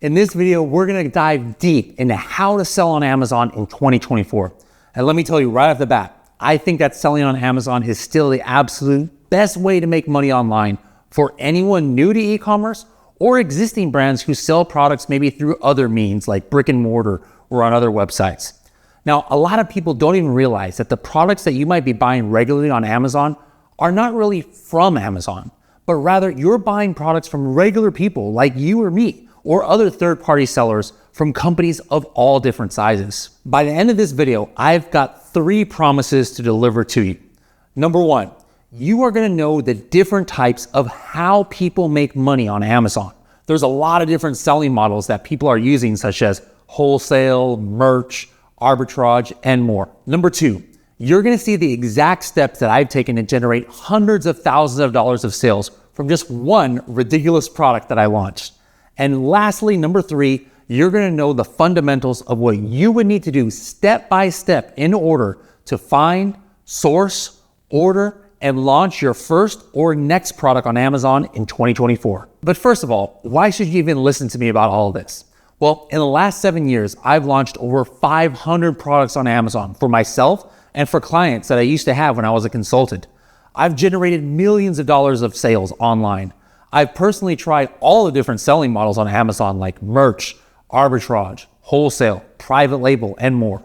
In this video, we're gonna dive deep into how to sell on Amazon in 2024. And let me tell you right off the bat, I think that selling on Amazon is still the absolute best way to make money online for anyone new to e-commerce or existing brands who sell products maybe through other means like brick and mortar or on other websites. Now, a lot of people don't even realize that the products that you might be buying regularly on Amazon are not really from Amazon, but rather you're buying products from regular people like you or me, or other third-party sellers from companies of all different sizes. By the end of this video, I've got 3 promises to deliver to you. Number 1, you are gonna know the different types of how people make money on Amazon. There's a lot of different selling models that people are using, such as wholesale, merch, arbitrage, and more. Number 2, you're gonna see the exact steps that I've taken to generate hundreds of thousands of dollars of sales from just one ridiculous product that I launched. And lastly, number 3, you're gonna know the fundamentals of what you would need to do step by step in order to find, source, order, and launch your first or next product on Amazon in 2024. But first of all, why should you even listen to me about all of this? Well, in the last 7 years, I've launched over 500 products on Amazon for myself and for clients that I used to have when I was a consultant. I've generated millions of dollars of sales online. I've personally tried all the different selling models on Amazon like merch, arbitrage, wholesale, private label, and more.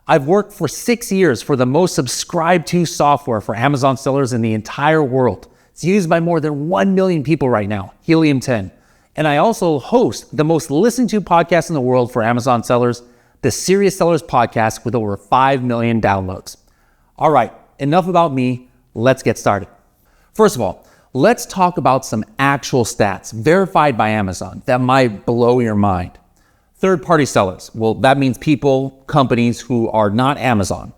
I've worked for 6 years for the most subscribed to software for Amazon sellers in the entire world. It's used by more than 1 million people right now, Helium 10. And I also host the most listened to podcast in the world for Amazon sellers, the Serious Sellers Podcast, with over 5 million downloads. All right, enough about me. Let's get started. First of all, let's talk about some actual stats verified by Amazon that might blow your mind. Third-party sellers. Well, that means people, companies who are not Amazon.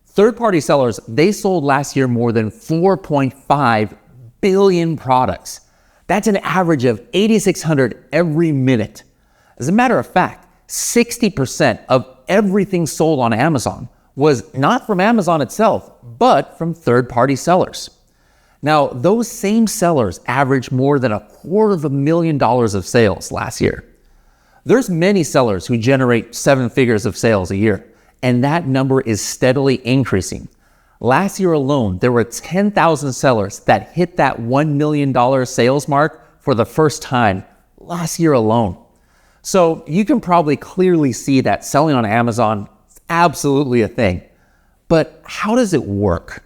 Third-party sellers, they sold last year more than 4.5 billion products. That's an average of 8,600 every minute. As a matter of fact, 60% of everything sold on Amazon was not from Amazon itself, but from third-party sellers. Now, those same sellers averaged more than $250,000 of sales last year. There's many sellers who generate 7 figures of sales a year, and that number is steadily increasing. Last year alone, there were 10,000 sellers that hit that $1 million sales mark for the first time last year alone. So you can probably clearly see that selling on Amazon is absolutely a thing. But how does it work?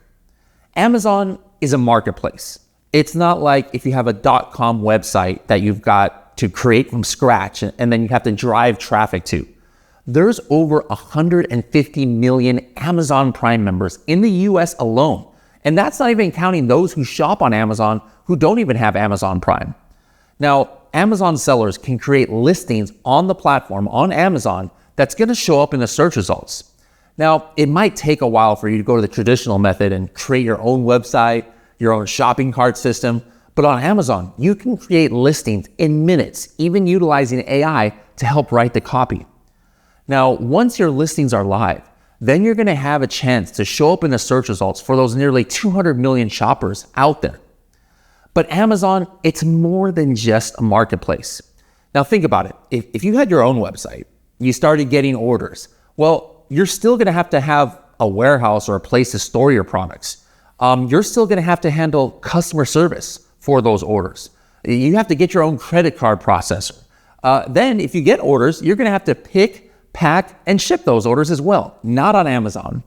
Amazon is a marketplace. It's not like if you have a .com website that you've got to create from scratch and then you have to drive traffic to. There's over 150 million Amazon Prime members in the US alone. And that's not even counting those who shop on Amazon who don't even have Amazon Prime. Now, Amazon sellers can create listings on the platform on Amazon that's gonna show up in the search results. Now, it might take a while for you to go to the traditional method and create your own website, your own shopping cart system, but on Amazon, you can create listings in minutes, even utilizing AI to help write the copy. Now, once your listings are live, then you're gonna have a chance to show up in the search results for those nearly 200 million shoppers out there. But Amazon, it's more than just a marketplace. Now think about it. If you had your own website, you started getting orders, well, you're still gonna have to have a warehouse or a place to store your products. You're still gonna have to handle customer service for those orders. You have to get your own credit card processor. Then if you get orders, you're gonna have to pick, pack, and ship those orders as well, not on Amazon.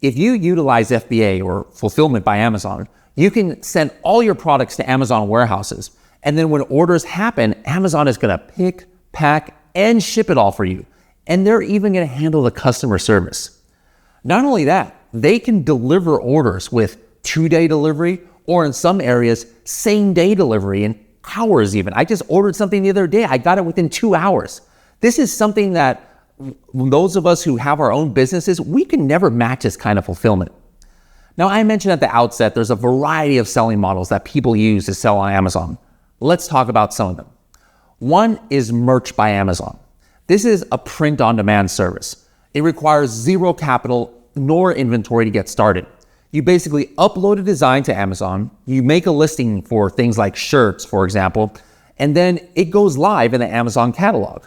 If you utilize FBA or Fulfillment by Amazon, you can send all your products to Amazon warehouses. And then when orders happen, Amazon is gonna pick, pack, and ship it all for you. And they're even gonna handle the customer service. Not only that, they can deliver orders with 2-day delivery, or in some areas, same-day delivery in hours even. I just ordered something the other day. I got it within 2 hours. This is something that those of us who have our own businesses, we can never match this kind of fulfillment. Now, I mentioned at the outset, there's a variety of selling models that people use to sell on Amazon. Let's talk about some of them. One is Merch by Amazon. This is a print-on-demand service. It requires zero capital nor inventory to get started. You basically upload a design to Amazon, you make a listing for things like shirts, for example, and then it goes live in the Amazon catalog.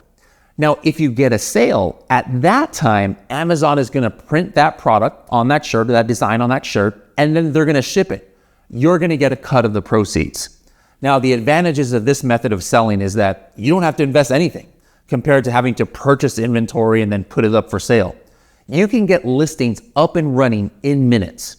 Now, if you get a sale, at that time, Amazon is going to print that product on that shirt or that design on that shirt, and then they're going to ship it. You're going to get a cut of the proceeds. Now, the advantages of this method of selling is that you don't have to invest anything compared to having to purchase inventory and then put it up for sale. You can get listings up and running in minutes.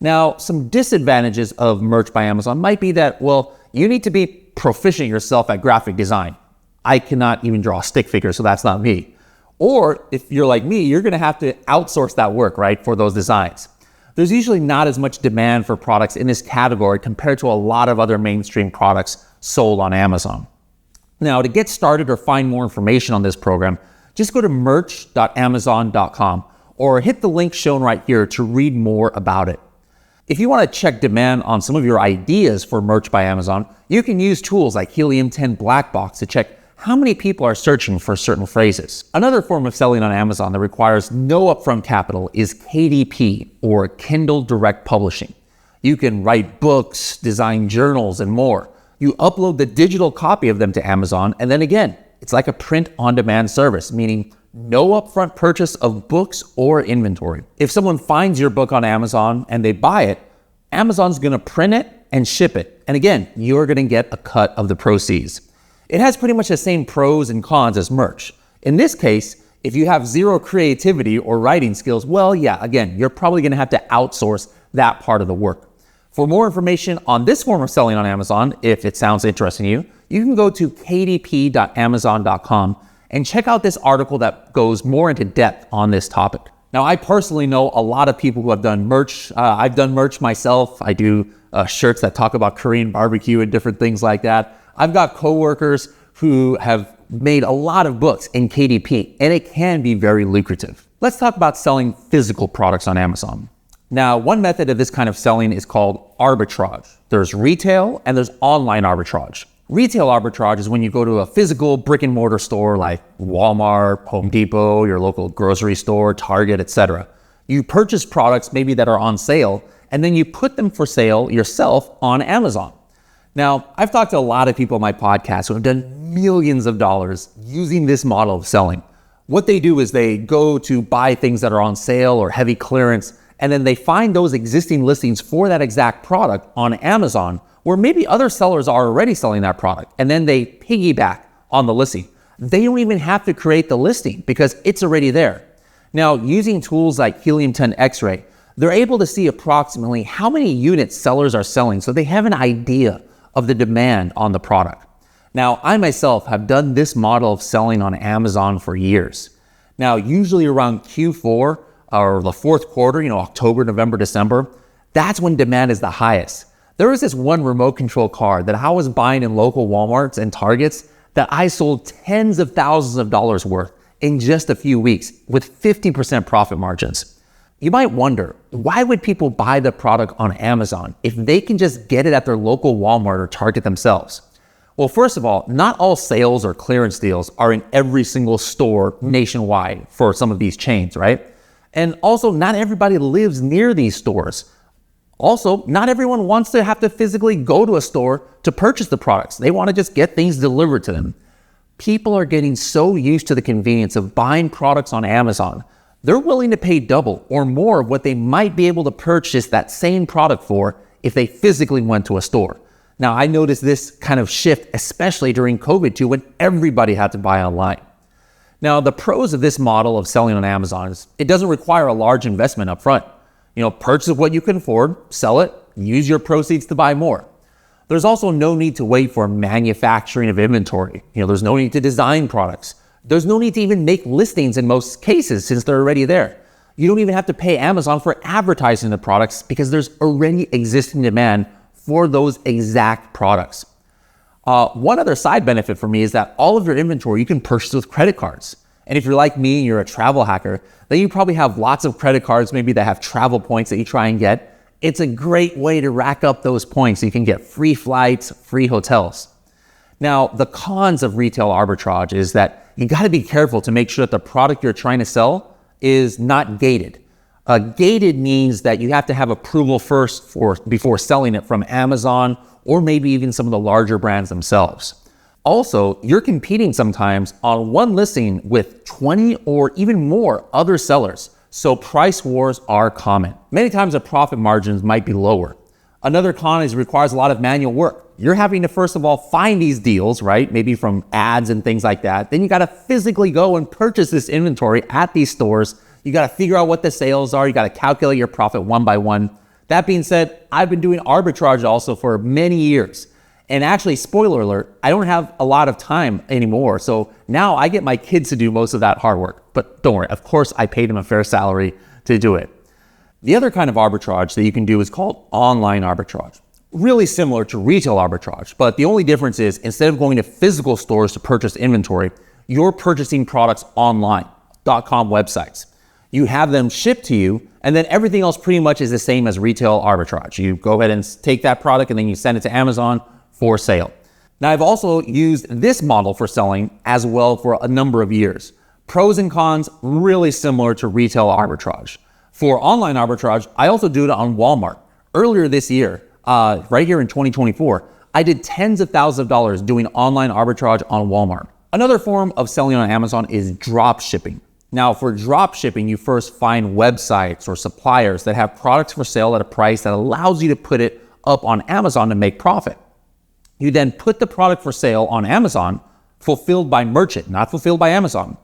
Now, some disadvantages of Merch by Amazon might be that, well, you need to be proficient yourself at graphic design. I cannot even draw a stick figure, so that's not me. Or if you're like me, you're gonna have to outsource that work, right, for those designs. There's usually not as much demand for products in this category compared to a lot of other mainstream products sold on Amazon. Now, to get started or find more information on this program, just go to merch.amazon.com or hit the link shown right here to read more about it. If you want to check demand on some of your ideas for Merch by Amazon, you can use tools like Helium 10 Black Box to check how many people are searching for certain phrases. Another form of selling on Amazon that requires no upfront capital is KDP, or Kindle Direct Publishing. You can write books, design journals, and more. You upload the digital copy of them to Amazon, and then again, it's like a print-on-demand service, meaning no upfront purchase of books or inventory. If someone finds your book on Amazon and they buy it, Amazon's gonna print it and ship it. And again, you're gonna get a cut of the proceeds. It has pretty much the same pros and cons as merch. In this case, if you have zero creativity or writing skills, well, yeah, again, you're probably gonna have to outsource that part of the work. For more information on this form of selling on Amazon, if it sounds interesting to you, you can go to kdp.amazon.com and check out this article that goes more into depth on this topic. Now, I personally know a lot of people who have done merch. I've done merch myself. I do shirts that talk about Korean barbecue and different things like that. I've got coworkers who have made a lot of books in KDP, and it can be very lucrative. Let's talk about selling physical products on Amazon. Now, one method of this kind of selling is called arbitrage. There's retail and there's online arbitrage. Retail arbitrage is when you go to a physical brick and mortar store like Walmart, Home Depot, your local grocery store, Target, etc. You purchase products maybe that are on sale, and then you put them for sale yourself on Amazon. Now, I've talked to a lot of people on my podcast who have done millions of dollars using this model of selling. What they do is they go to buy things that are on sale or heavy clearance, and then they find those existing listings for that exact product on Amazon, where maybe other sellers are already selling that product, and then they piggyback on the listing. They don't even have to create the listing because it's already there. Now, using tools like Helium 10 X-Ray, they're able to see approximately how many units sellers are selling, so they have an idea of the demand on the product. Now, I myself have done this model of selling on Amazon for years. Now, usually around Q4 or the fourth quarter, October, November, December, that's when demand is the highest. There was this one remote control car that I was buying in local Walmarts and Targets that I sold tens of thousands of dollars worth in just a few weeks with 50% profit margins. You might wonder, why would people buy the product on Amazon if they can just get it at their local Walmart or Target themselves? Well, first of all, not all sales or clearance deals are in every single store nationwide for some of these chains, right? And also, not everybody lives near these stores. Also, not everyone wants to have to physically go to a store to purchase the products. They want to just get things delivered to them. People are getting so used to the convenience of buying products on Amazon, they're willing to pay double or more of what they might be able to purchase that same product for if they physically went to a store. Now, I noticed this kind of shift, especially during COVID too, when everybody had to buy online. Now, the pros of this model of selling on Amazon is it doesn't require a large investment up front. Purchase what you can afford, sell it, use your proceeds to buy more. There's also no need to wait for manufacturing of inventory. There's no need to design products. There's no need to even make listings in most cases since they're already there. You don't even have to pay Amazon for advertising the products because there's already existing demand for those exact products. One other side benefit for me is that all of your inventory you can purchase with credit cards. And if you're like me and you're a travel hacker, then you probably have lots of credit cards maybe that have travel points that you try and get. It's a great way to rack up those points so you can get free flights, free hotels. Now, the cons of retail arbitrage is that you got to be careful to make sure that the product you're trying to sell is not gated. Gated means that you have to have approval first before selling it from Amazon or maybe even some of the larger brands themselves. Also, you're competing sometimes on one listing with 20 or even more other sellers, so price wars are common. Many times the profit margins might be lower. Another con is it requires a lot of manual work. You're having to first of all find these deals, right? Maybe from ads and things like that. Then you got to physically go and purchase this inventory at these stores. You got to figure out what the sales are. You got to calculate your profit one by one. That being said, I've been doing arbitrage also for many years. And actually, spoiler alert, I don't have a lot of time anymore. So now I get my kids to do most of that hard work. But don't worry, of course, I paid them a fair salary to do it. The other kind of arbitrage that you can do is called online arbitrage. Really similar to retail arbitrage, but the only difference is instead of going to physical stores to purchase inventory, you're purchasing products online, .com websites. You have them shipped to you, and then everything else pretty much is the same as retail arbitrage. You go ahead and take that product and then you send it to Amazon for sale. Now, I've also used this model for selling as well for a number of years. Pros and cons, really similar to retail arbitrage. For online arbitrage, I also do it on Walmart. Earlier this year, right here in 2024, I did tens of thousands of dollars doing online arbitrage on Walmart. Another form of selling on Amazon is drop shipping. Now, for drop shipping, you first find websites or suppliers that have products for sale at a price that allows you to put it up on Amazon to make profit. You then put the product for sale on Amazon, fulfilled by merchant, not fulfilled by Amazon.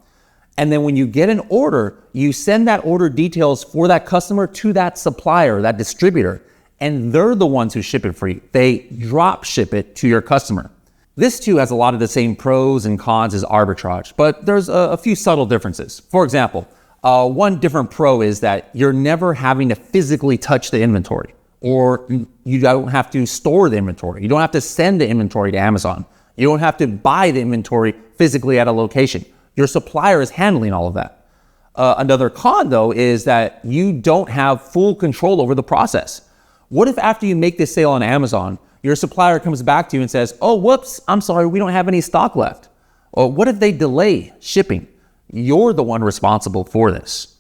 And then when you get an order, you send that order details for that customer to that supplier, that distributor, and they're the ones who ship it for you. They drop ship it to your customer. This too has a lot of the same pros and cons as arbitrage, but there's a few subtle differences. For example, one different pro is that you're never having to physically touch the inventory, or you don't have to store the inventory. You don't have to send the inventory to Amazon. You don't have to buy the inventory physically at a location. Your supplier is handling all of that. Another con though is that you don't have full control over the process. What if after you make this sale on Amazon, your supplier comes back to you and says, oh, whoops, I'm sorry, we don't have any stock left? Or what if they delay shipping? You're the one responsible for this.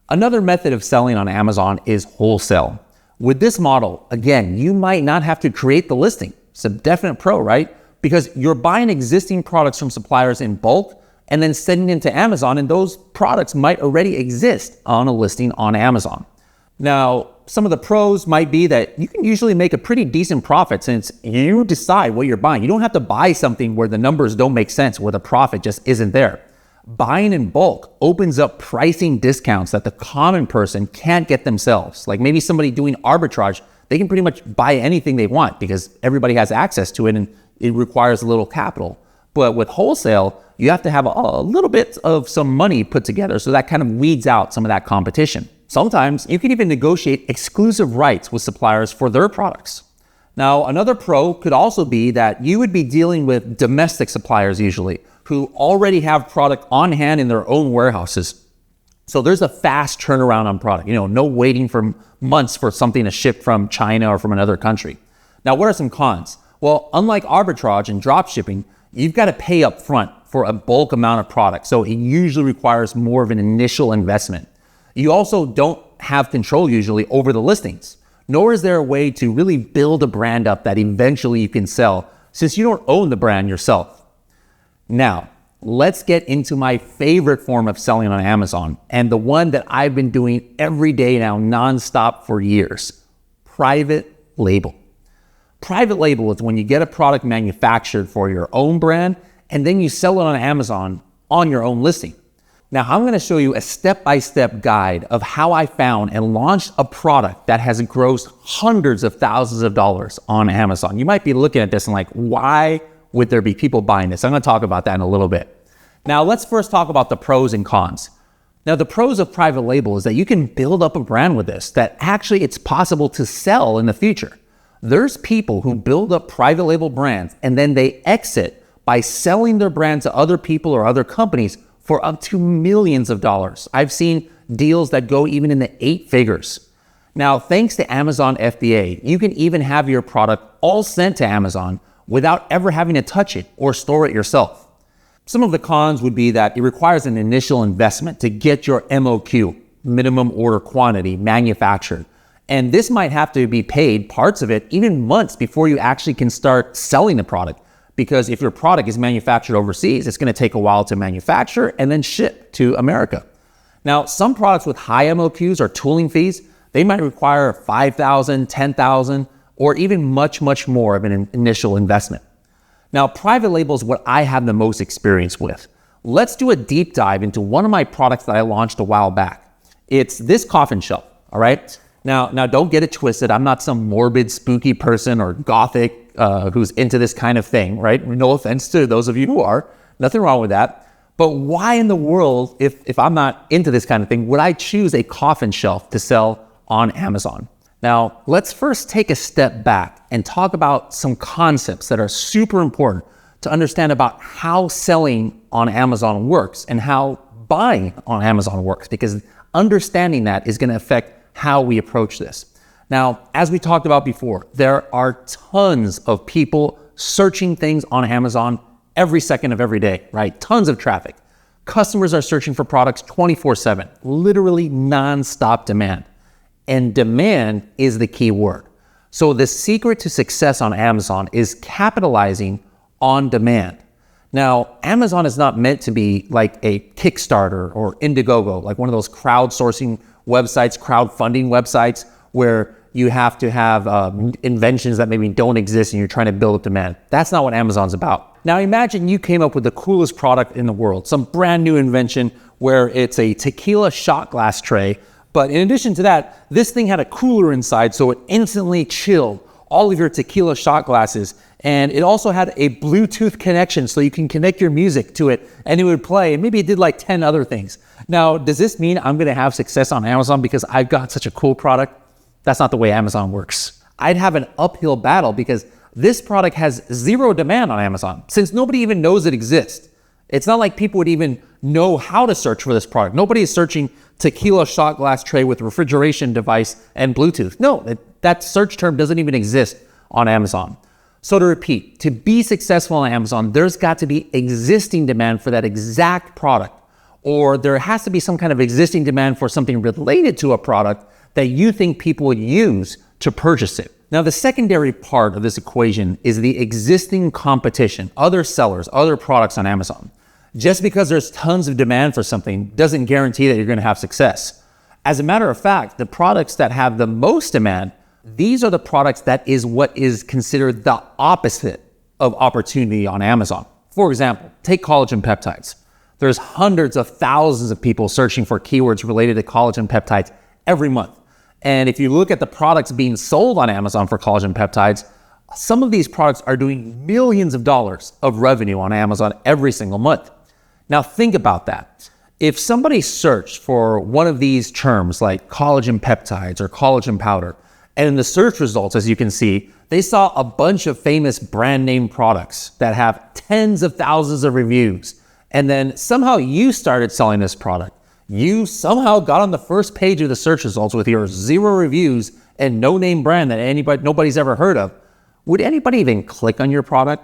Another method of selling on Amazon is wholesale. With this model, again, you might not have to create the listing. It's a definite pro, right? Because you're buying existing products from suppliers in bulk and then sending them to Amazon, and those products might already exist on a listing on Amazon. Now, some of the pros might be that you can usually make a pretty decent profit since you decide what you're buying. You don't have to buy something where the numbers don't make sense, where the profit just isn't there. Buying in bulk opens up pricing discounts that the common person can't get themselves. Like maybe somebody doing arbitrage, they can pretty much buy anything they want because everybody has access to it and it requires a little capital. But with wholesale, you have to have a little bit of some money put together, so that kind of weeds out some of that competition. Sometimes you can even negotiate exclusive rights with suppliers for their products. Now, another pro could also be that you would be dealing with domestic suppliers usually, who already have product on hand in their own warehouses. So there's a fast turnaround on product, no waiting for months for something to ship from China or from another country. Now, what are some cons? Well, unlike arbitrage and drop shipping, you've got to pay up front for a bulk amount of product. So it usually requires more of an initial investment. You also don't have control usually over the listings, nor is there a way to really build a brand up that eventually you can sell since you don't own the brand yourself. Now, let's get into my favorite form of selling on Amazon and the one that I've been doing every day now nonstop for years: private label. Private label is when you get a product manufactured for your own brand and then you sell it on Amazon on your own listing. Now, I'm going to show you a step-by-step guide of how I found and launched a product that has grossed hundreds of thousands of dollars on Amazon. You might be looking at this and like, why would there be people buying this? I'm going to talk about that in a little bit. Now, let's first talk about the pros and cons. Now, the pros of private label is that you can build up a brand with this, that actually it's possible to sell in the future. There's people who build up private label brands and then they exit by selling their brand to other people or other companies for up to millions of dollars. I've seen deals that go even in the 8 figures. Now, thanks to Amazon FBA, you can even have your product all sent to Amazon without ever having to touch it or store it yourself. Some of the cons would be that it requires an initial investment to get your MOQ, minimum order quantity, manufactured. And this might have to be paid, parts of it, even months before you actually can start selling the product, because if your product is manufactured overseas, it's going to take a while to manufacture and then ship to America. Now, some products with high MOQs or tooling fees, they might require $5,000, $10,000, or even much, much more of an initial investment. Now, private label is what I have the most experience with. Let's do a deep dive into one of my products that I launched a while back. It's this coffin shelf, all right? Now don't get it twisted. I'm not some morbid, spooky person or gothic who's into this kind of thing, right? No offense to those of you who are, nothing wrong with that. But why in the world, if I'm not into this kind of thing, would I choose a coffin shelf to sell on Amazon? Now, let's first take a step back and talk about some concepts that are super important to understand about how selling on Amazon works and how buying on Amazon works, because understanding that is going to affect how we approach this. Now, as we talked about before, there are tons of people searching things on Amazon every second of every day, right? Tons of traffic. Customers are searching for products 24/7, literally nonstop demand. And demand is the key word. So the secret to success on Amazon is capitalizing on demand. Now, Amazon is not meant to be like a Kickstarter or Indiegogo, like one of those crowdsourcing websites, crowdfunding websites, where you have to have inventions that maybe don't exist and you're trying to build up demand. That's not what Amazon's about. Now imagine you came up with the coolest product in the world, some brand new invention where it's a tequila shot glass tray, but in addition to that, this thing had a cooler inside so it instantly chilled all of your tequila shot glasses. And it also had a Bluetooth connection so you can connect your music to it and it would play. And maybe it did like 10 other things. Now, does this mean I'm going to have success on Amazon because I've got such a cool product? That's not the way Amazon works. I'd have an uphill battle because this product has zero demand on Amazon since nobody even knows it exists. It's not like people would even know how to search for this product. Nobody is searching tequila shot glass tray with refrigeration device and Bluetooth. No, that search term doesn't even exist on Amazon. So to repeat, to be successful on Amazon, there's got to be existing demand for that exact product, or there has to be some kind of existing demand for something related to a product that you think people would use to purchase it. Now, the secondary part of this equation is the existing competition, other sellers, other products on Amazon. Just because there's tons of demand for something doesn't guarantee that you're going to have success. As a matter of fact, the products that have the most demand, these are the products that is what is considered the opposite of opportunity on Amazon. For example, take collagen peptides. There's hundreds of thousands of people searching for keywords related to collagen peptides every month. And if you look at the products being sold on Amazon for collagen peptides, some of these products are doing millions of dollars of revenue on Amazon every single month. Now think about that. If somebody searched for one of these terms like collagen peptides or collagen powder, and in the search results, as you can see, they saw a bunch of famous brand name products that have tens of thousands of reviews. And then somehow you started selling this product. You somehow got on the first page of the search results with your 0 reviews and no name brand that nobody's ever heard of. Would anybody even click on your product,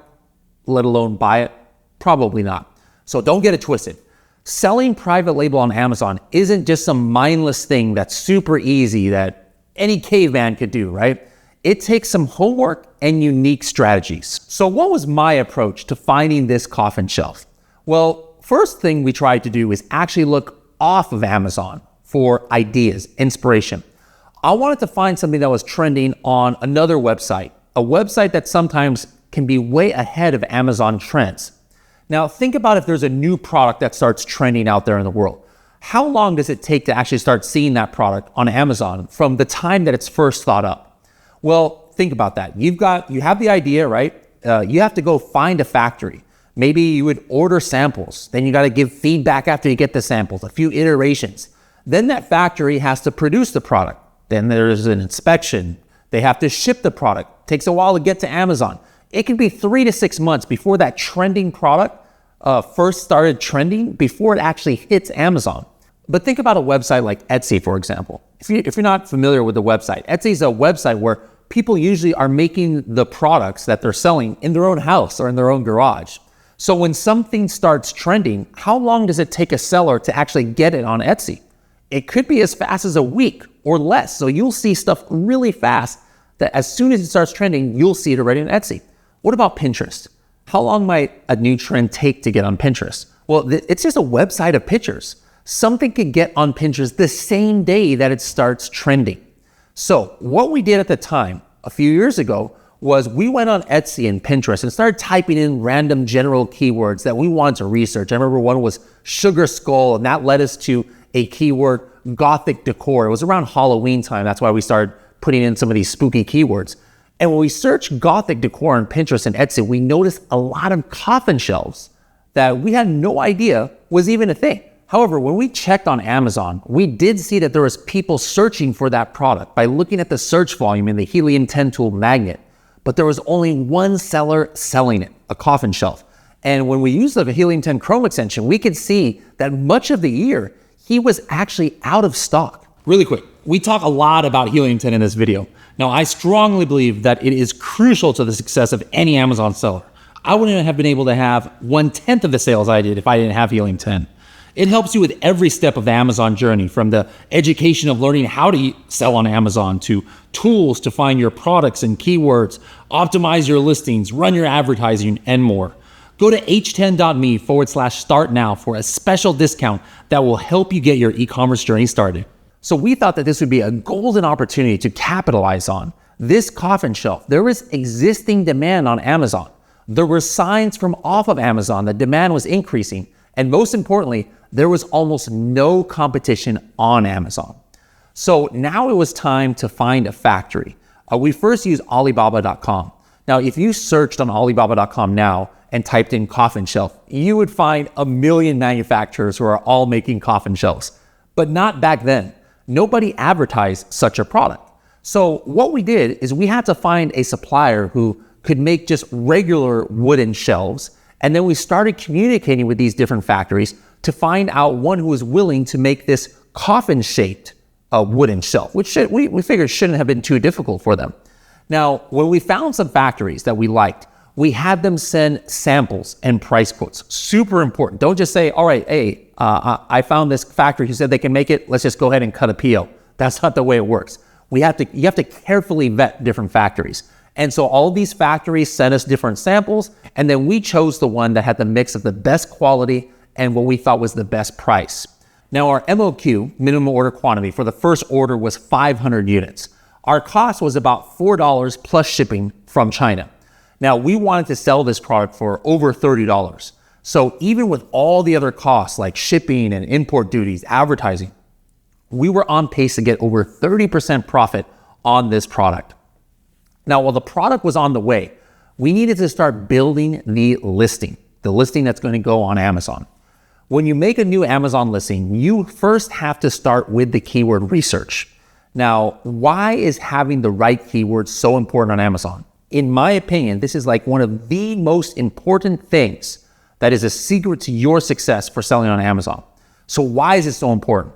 let alone buy it? Probably not. So don't get it twisted. Selling private label on Amazon isn't just some mindless thing that's super easy that any caveman could do, right? It takes some homework and unique strategies. So what was my approach to finding this coffin shelf? Well, first thing we tried to do is actually look off of Amazon for ideas, inspiration. I wanted to find something that was trending on another website, a website that sometimes can be way ahead of Amazon trends. Now think about if there's a new product that starts trending out there in the world. How long does it take to actually start seeing that product on Amazon from the time that it's first thought up? Well, think about that. You have the idea, right? You have to go find a factory. Maybe you would order samples. Then you got to give feedback after you get the samples, a few iterations. Then that factory has to produce the product. Then there's an inspection. They have to ship the product. Takes a while to get to Amazon. It can be 3 to 6 months before that trending product first started trending, before it actually hits Amazon. But think about a website like Etsy, for example. If you're not familiar with the website, Etsy is a website where people usually are making the products that they're selling in their own house or in their own garage. So when something starts trending, how long does it take a seller to actually get it on Etsy? It could be as fast as a week or less. So you'll see stuff really fast that as soon as it starts trending, you'll see it already on Etsy. What about Pinterest? How long might a new trend take to get on Pinterest? Well, it's just a website of pictures. Something could get on Pinterest the same day that it starts trending. So what we did at the time, a few years ago, was we went on Etsy and Pinterest and started typing in random general keywords that we wanted to research. I remember one was sugar skull, and that led us to a keyword, gothic decor. It was around Halloween time. That's why we started putting in some of these spooky keywords. And when we searched gothic decor on Pinterest and Etsy, we noticed a lot of coffin shelves that we had no idea was even a thing. However, when we checked on Amazon, we did see that there was people searching for that product by looking at the search volume in the Helium 10 tool magnet, but there was only one seller selling it, a coffin shelf. And when we used the Helium 10 Chrome extension, we could see that much of the year, he was actually out of stock. Really quick, we talk a lot about Helium 10 in this video. Now, I strongly believe that it is crucial to the success of any Amazon seller. I wouldn't have been able to have 1/10 of the sales I did if I didn't have Helium 10. It helps you with every step of the Amazon journey, from the education of learning how to sell on Amazon to tools to find your products and keywords, optimize your listings, run your advertising, and more. Go to h10.me/start now for a special discount that will help you get your e-commerce journey started. So we thought that this would be a golden opportunity to capitalize on. This coffin shelf, there was existing demand on Amazon. There were signs from off of Amazon that demand was increasing. And most importantly, there was almost no competition on Amazon. So now it was time to find a factory. We first used Alibaba.com. Now, if you searched on Alibaba.com now and typed in coffin shelf, you would find a million manufacturers who are all making coffin shelves. But not back then. Nobody advertised such a product. So what we did is we had to find a supplier who could make just regular wooden shelves. And then we started communicating with these different factories to find out one who was willing to make this coffin-shaped wooden shelf, which we figured shouldn't have been too difficult for them. Now, when we found some factories that we liked, we had them send samples and price quotes. Super important. Don't just say, all right, hey, I found this factory who said they can make it. Let's just go ahead and cut a PO. That's not the way it works. You have to carefully vet different factories. And so all of these factories sent us different samples, and then we chose the one that had the mix of the best quality and what we thought was the best price. Now, our MOQ, minimum order quantity, for the first order was 500 units. Our cost was about $4 plus shipping from China. Now, we wanted to sell this product for over $30. So even with all the other costs like shipping and import duties, advertising, we were on pace to get over 30% profit on this product. Now, while the product was on the way, we needed to start building the listing that's going to go on Amazon. When you make a new Amazon listing, you first have to start with the keyword research. Now, why is having the right keywords so important on Amazon? In my opinion, this is like one of the most important things that is a secret to your success for selling on Amazon. So why is it so important?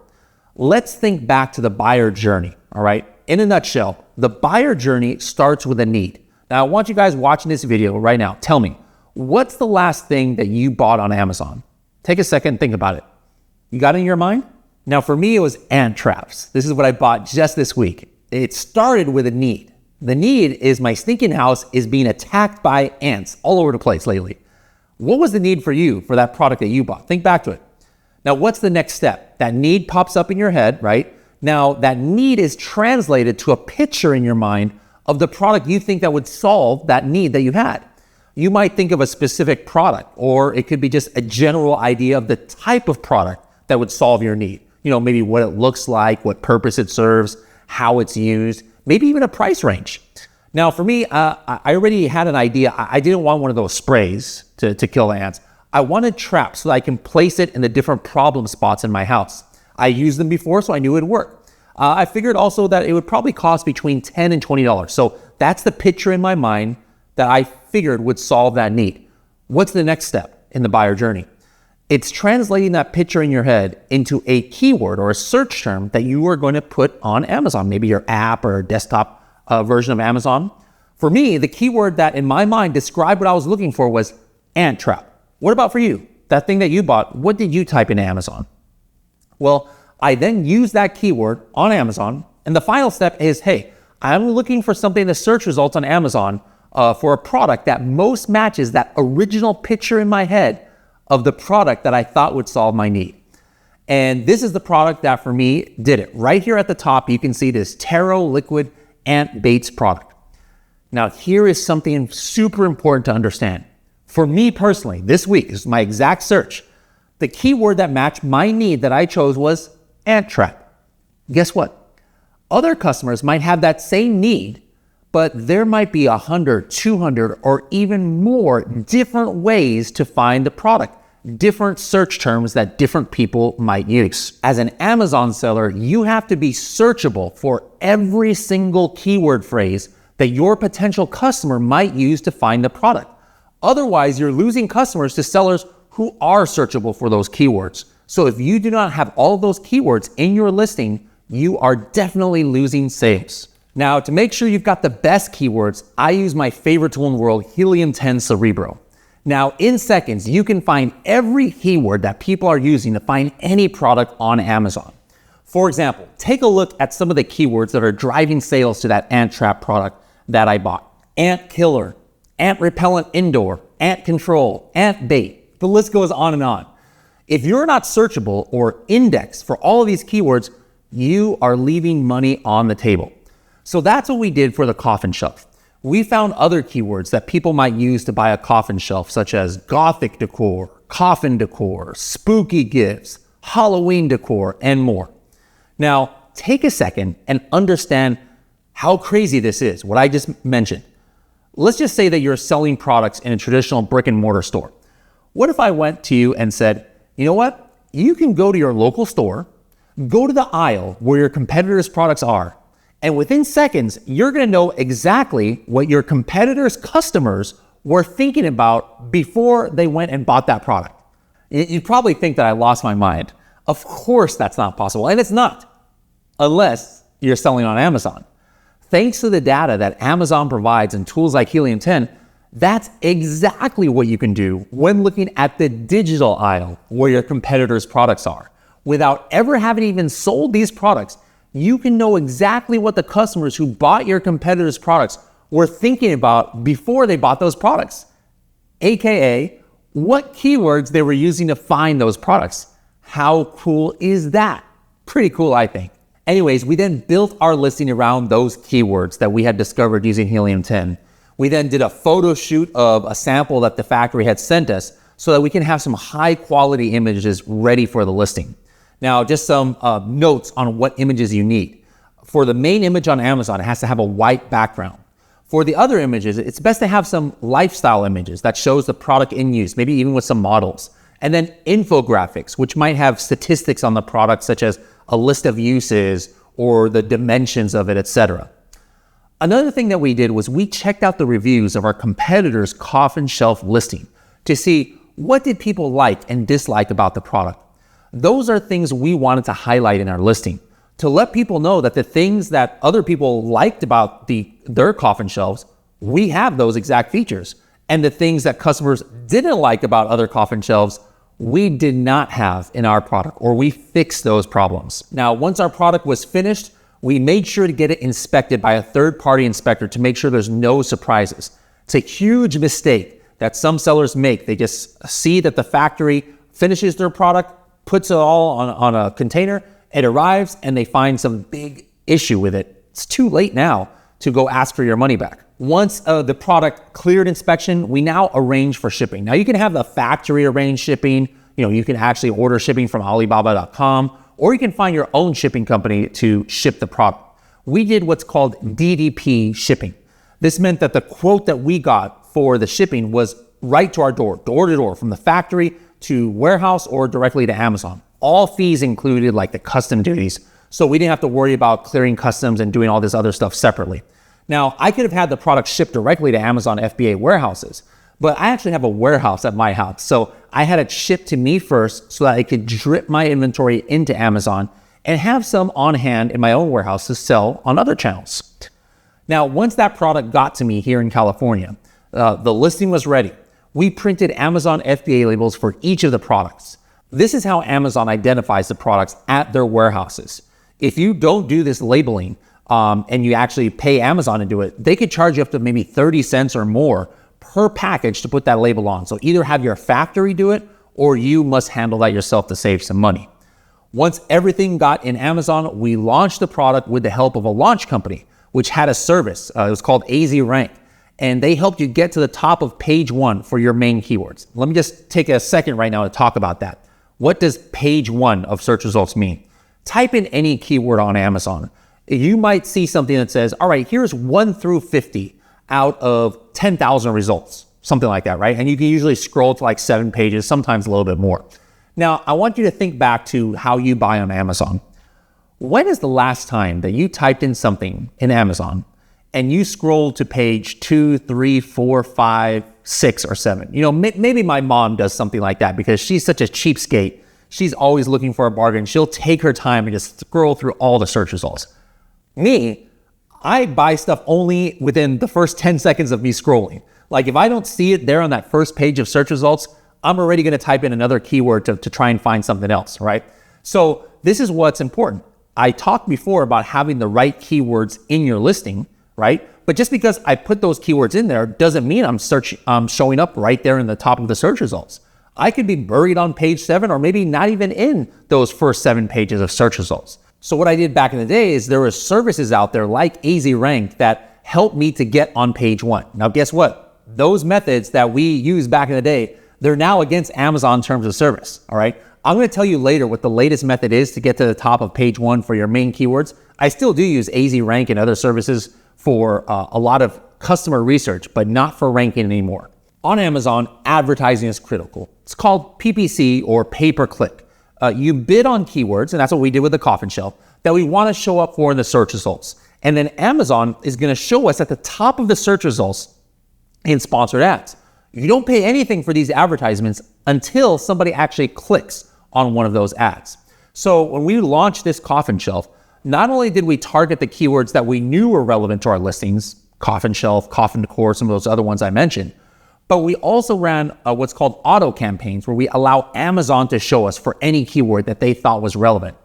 Let's think back to the buyer journey, all right? In a nutshell, the buyer journey starts with a need. Now, I want you guys watching this video right now, tell me, what's the last thing that you bought on Amazon? Take a second and think about it. You got it in your mind? Now, for me, it was ant traps. This is what I bought just this week. It started with a need. The need is my stinking house is being attacked by ants all over the place lately. What was the need for you for that product that you bought? Think back to it. Now, what's the next step? That need pops up in your head, right? Now, that need is translated to a picture in your mind of the product you think that would solve that need that you had. You might think of a specific product, or it could be just a general idea of the type of product that would solve your need. You know, maybe what it looks like, what purpose it serves, how it's used, maybe even a price range. Now, for me, I already had an idea. I didn't want one of those sprays to kill the ants. I wanted traps so that I can place it in the different problem spots in my house. I used them before, so I knew it would work. I figured also that it would probably cost between $10 and $20. So that's the picture in my mind that I figured would solve that need. What's the next step in the buyer journey? It's translating that picture in your head into a keyword or a search term that you are going to put on Amazon, maybe your app or desktop version of Amazon. For me, the keyword that in my mind described what I was looking for was ant trap. What about for you? That thing that you bought, what did you type in Amazon? Well, I then use that keyword on Amazon, and the final step is, hey, I'm looking for something in the search results on Amazon for a product that most matches that original picture in my head of the product that I thought would solve my need. And this is the product that for me did it. Right here at the top, you can see this Taro Liquid Ant Baits product. Now, here is something super important to understand. For me personally, this week is my exact search. The keyword that matched my need that I chose was ant trap. Guess what? Other customers might have that same need, but there might be 100, 200, or even more different ways to find the product, different search terms that different people might use. As an Amazon seller, you have to be searchable for every single keyword phrase that your potential customer might use to find the product. Otherwise, you're losing customers to sellers who are searchable for those keywords. So if you do not have all of those keywords in your listing, you are definitely losing sales. Now, to make sure you've got the best keywords, I use my favorite tool in the world, Helium 10 Cerebro. Now, in seconds, you can find every keyword that people are using to find any product on Amazon. For example, take a look at some of the keywords that are driving sales to that ant trap product that I bought. Ant killer, ant repellent indoor, ant control, ant bait. The list goes on and on. If you're not searchable or indexed for all of these keywords, you are leaving money on the table. So that's what we did for the coffin shelf. We found other keywords that people might use to buy a coffin shelf, such as gothic decor, coffin decor, spooky gifts, Halloween decor, and more. Now, take a second and understand how crazy this is, what I just mentioned. Let's just say that you're selling products in a traditional brick and mortar store. What if I went to you and said, you know what? You can go to your local store, go to the aisle where your competitors' products are, and within seconds, you're going to know exactly what your competitors' customers were thinking about before they went and bought that product. You probably think that I lost my mind. Of course, that's not possible, and it's not, unless you're selling on Amazon. Thanks to the data that Amazon provides and tools like Helium 10, that's exactly what you can do when looking at the digital aisle where your competitors' products are. Without ever having even sold these products, you can know exactly what the customers who bought your competitors' products were thinking about before they bought those products, aka what keywords they were using to find those products. How cool is that? Pretty cool, I think. Anyways, we then built our listing around those keywords that we had discovered using Helium 10. We then did a photo shoot of a sample that the factory had sent us so that we can have some high quality images ready for the listing. Now, just some notes on what images you need. For the main image on Amazon, it has to have a white background. For the other images, it's best to have some lifestyle images that shows the product in use, maybe even with some models. And then infographics, which might have statistics on the product, such as a list of uses or the dimensions of it, etc. Another thing that we did was we checked out the reviews of our competitors' coffin shelf listing to see what did people like and dislike about the product. Those are things we wanted to highlight in our listing to let people know that the things that other people liked about their coffin shelves, we have those exact features. And the things that customers didn't like about other coffin shelves, we did not have in our product, or we fixed those problems. Now, once our product was finished, we made sure to get it inspected by a third-party inspector to make sure there's no surprises. It's a huge mistake that some sellers make. They just see that the factory finishes their product, puts it all on a container, it arrives, and they find some big issue with it. It's too late now to go ask for your money back. Once the product cleared inspection, we now arrange for shipping. Now, you can have the factory arrange shipping. You can actually order shipping from Alibaba.com, or you can find your own shipping company to ship the product. We did what's called DDP shipping. This meant that the quote that we got for the shipping was right to our door to door, from the factory to warehouse or directly to Amazon. All fees included, like the custom duties. So we didn't have to worry about clearing customs and doing all this other stuff separately. Now, I could have had the product shipped directly to Amazon FBA warehouses, but I actually have a warehouse at my house. So I had it shipped to me first so that I could drip my inventory into Amazon and have some on hand in my own warehouse to sell on other channels. Now, once that product got to me here in California, the listing was ready. We printed Amazon FBA labels for each of the products. This is how Amazon identifies the products at their warehouses. If you don't do this labeling, and you actually pay Amazon to do it, they could charge you up to maybe 30 cents or more per package to put that label on. So either have your factory do it, or you must handle that yourself to save some money. Once everything got in Amazon, we launched the product with the help of a launch company, which had a service. It was called AZ Rank, and they helped you get to the top of page 1 for your main keywords. Let me just take a second right now to talk about that. What does page 1 of search results mean? Type in any keyword on Amazon. You might see something that says, all right, here's 1 through 50 out of 10,000 results, something like that, right? And you can usually scroll to like 7 pages, sometimes a little bit more. Now, I want you to think back to how you buy on Amazon. When is the last time that you typed in something in Amazon and you scrolled to page 2, 3, 4, 5, 6, or 7? You know, maybe my mom does something like that because she's such a cheapskate. She's always looking for a bargain. She'll take her time and just scroll through all the search results. Me, I buy stuff only within the first 10 seconds of me scrolling. Like if I don't see it there on that first page of search results, I'm already going to type in another keyword to try and find something else, right? So this is what's important. I talked before about having the right keywords in your listing, right? But just because I put those keywords in there doesn't mean I'm showing up right there in the top of the search results. I could be buried on page 7 or maybe not even in those first 7 pages of search results. So what I did back in the day is there were services out there like AZ Rank that helped me to get on page 1. Now guess what? Those methods that we used back in the day, they're now against Amazon terms of service, all right? I'm going to tell you later what the latest method is to get to the top of page 1 for your main keywords. I still do use AZ Rank and other services for a lot of customer research, but not for ranking anymore. On Amazon, advertising is critical. It's called PPC or pay-per-click. You bid on keywords, and that's what we did with the coffin shelf, that we want to show up for in the search results. And then Amazon is going to show us at the top of the search results in sponsored ads. You don't pay anything for these advertisements until somebody actually clicks on one of those ads. So when we launched this coffin shelf, not only did we target the keywords that we knew were relevant to our listings, coffin shelf, coffin decor, some of those other ones I mentioned, but we also ran what's called auto campaigns where we allow Amazon to show us for any keyword that they thought was relevant.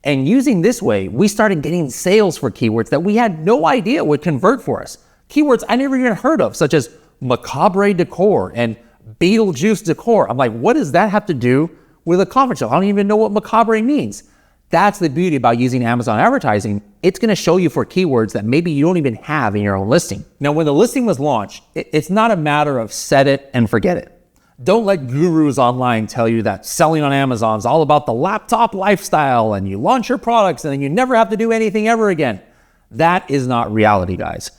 And using this way, we started getting sales for keywords that we had no idea would convert for us. Keywords I never even heard of, such as macabre decor and Beetlejuice decor. I'm like, what does that have to do with a coffin shelf? I don't even know what macabre means. That's the beauty about using Amazon advertising. It's going to show you for keywords that maybe you don't even have in your own listing. Now, when the listing was launched, it's not a matter of set it and forget it. Don't let gurus online tell you that selling on Amazon is all about the laptop lifestyle and you launch your products and then you never have to do anything ever again. That is not reality, guys.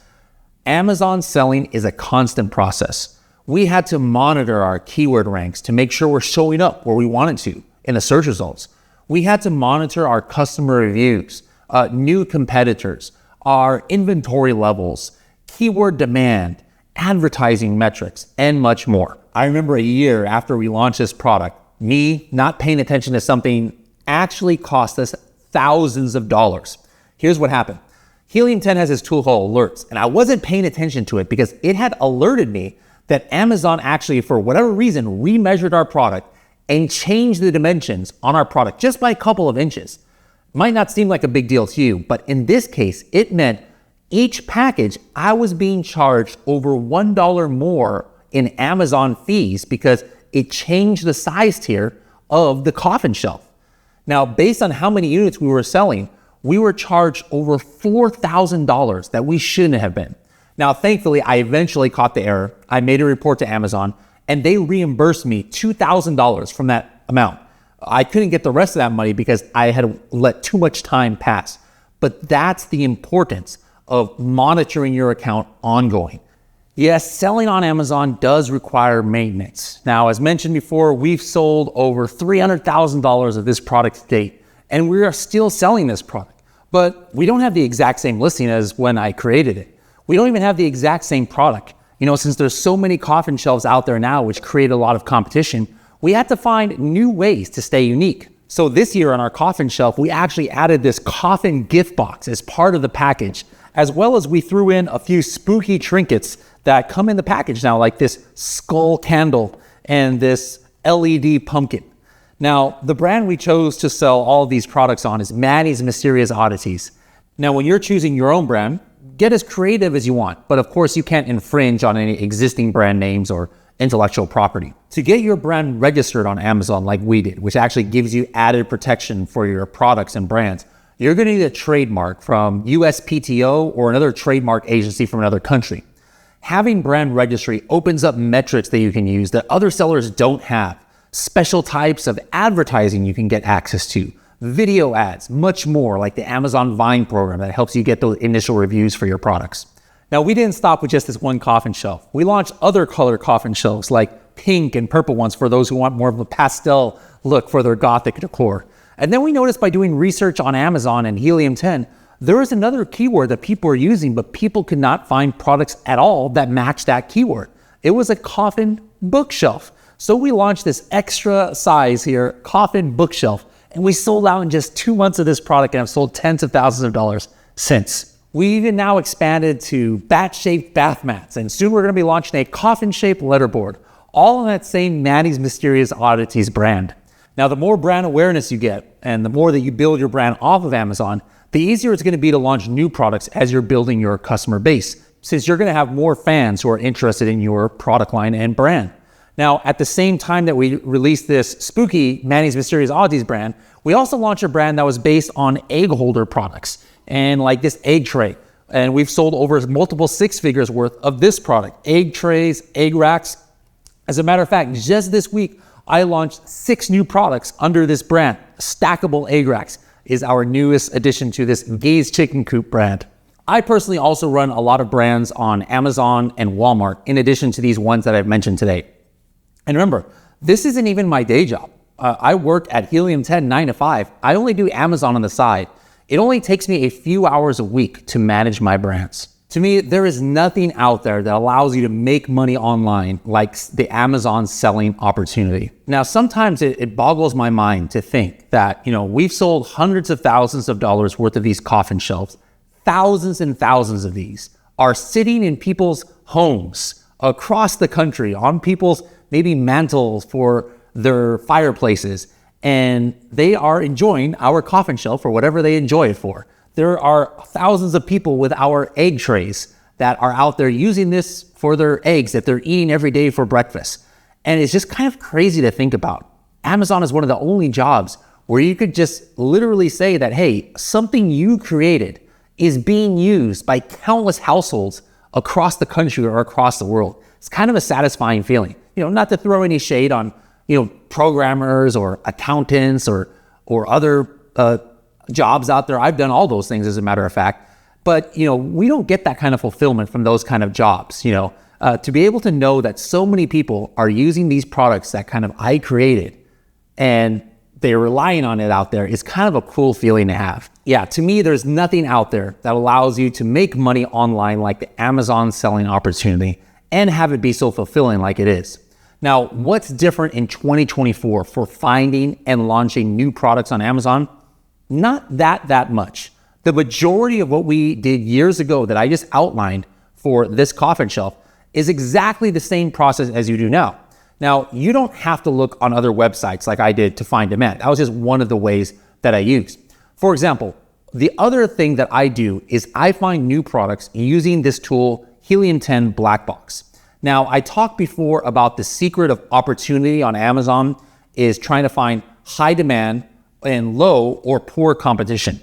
Amazon selling is a constant process. We had to monitor our keyword ranks to make sure we're showing up where we wanted to in the search results. We had to monitor our customer reviews, new competitors, our inventory levels, keyword demand, advertising metrics, and much more. I remember a year after we launched this product, me not paying attention to something actually cost us thousands of dollars. Here's what happened. Helium 10 has this tool called alerts, and I wasn't paying attention to it because it had alerted me that Amazon actually, for whatever reason, remeasured our product and changed the dimensions on our product just by a couple of inches. Might not seem like a big deal to you, but in this case, it meant each package I was being charged over $1 more in Amazon fees because it changed the size tier of the coffin shelf. Now, based on how many units we were selling, we were charged over $4,000 that we shouldn't have been. Now, thankfully, I eventually caught the error. I made a report to Amazon and they reimbursed me $2,000 from that amount. I couldn't get the rest of that money because I had let too much time pass. But that's the importance of monitoring your account ongoing. Yes, selling on Amazon does require maintenance. Now, as mentioned before, we've sold over $300,000 of this product to date, and we are still selling this product. But we don't have the exact same listing as when I created it. We don't even have the exact same product. You know, since there's so many coffin shelves out there now, which create a lot of competition, we had to find new ways to stay unique. So this year on our coffin shelf, we actually added this coffin gift box as part of the package, as well as we threw in a few spooky trinkets that come in the package now, like this skull candle and this LED pumpkin. Now, the brand we chose to sell all of these products on is Manny's Mysterious Oddities. Now, when you're choosing your own brand, get as creative as you want, but of course you can't infringe on any existing brand names or intellectual property. To get your brand registered on Amazon like we did, which actually gives you added protection for your products and brands, you're gonna need a trademark from USPTO or another trademark agency from another country. Having brand registry opens up metrics that you can use that other sellers don't have. Special types of advertising you can get access to, video ads, much more, like the Amazon Vine program that helps you get those initial reviews for your products. Now, we didn't stop with just this one coffin shelf. We launched other color coffin shelves like pink and purple ones for those who want more of a pastel look for their Gothic decor. And then we noticed by doing research on Amazon and Helium 10, there is another keyword that people are using, but people could not find products at all that match that keyword. It was a coffin bookshelf. So we launched this extra size here, coffin bookshelf, and we sold out in just 2 months of this product and have sold tens of thousands of dollars since. We even now expanded to bat-shaped bath mats, and soon we're gonna be launching a coffin-shaped letterboard, all in that same Manny's Mysterious Oddities brand. Now, the more brand awareness you get, and the more that you build your brand off of Amazon, the easier it's gonna be to launch new products as you're building your customer base, since you're gonna have more fans who are interested in your product line and brand. Now, at the same time that we released this spooky Manny's Mysterious Oddities brand, we also launched a brand that was based on egg holder products and like this egg tray. And we've sold over multiple 6 figures worth of this product, egg trays, egg racks. As a matter of fact, just this week, I launched 6 new products under this brand. Stackable egg racks is our newest addition to this Gaze Chicken Coop brand. I personally also run a lot of brands on Amazon and Walmart, in addition to these ones that I've mentioned today. And remember, this isn't even my day job. I work at Helium 10 9 to 5. I only do Amazon on the side. It only takes me a few hours a week to manage my brands. To me, there is nothing out there that allows you to make money online like the Amazon selling opportunity. Now, sometimes it boggles my mind to think that, we've sold hundreds of thousands of dollars worth of these coffin shelves. Thousands and thousands of these are sitting in people's homes across the country, on people's maybe mantles for their fireplaces, and they are enjoying our coffin shelf for whatever they enjoy it for. There are thousands of people with our egg trays that are out there using this for their eggs that they're eating every day for breakfast. And it's just kind of crazy to think about. Amazon is one of the only jobs where you could just literally say that, hey, something you created is being used by countless households across the country or across the world. It's kind of a satisfying feeling. Not to throw any shade on, programmers or accountants or other jobs out there. I've done all those things, as a matter of fact. But, we don't get that kind of fulfillment from those kind of jobs. To be able to know that so many people are using these products that kind of I created and they're relying on it out there is kind of a cool feeling to have. Yeah, to me, there's nothing out there that allows you to make money online like the Amazon selling opportunity and have it be so fulfilling like it is. Now, what's different in 2024 for finding and launching new products on Amazon? Not that much. The majority of what we did years ago that I just outlined for this coffin shelf is exactly the same process as you do now. Now, you don't have to look on other websites like I did to find demand. That was just one of the ways that I used. For example, the other thing that I do is I find new products using this tool, Helium 10 Black Box. Now, I talked before about the secret of opportunity on Amazon is trying to find high demand and low or poor competition.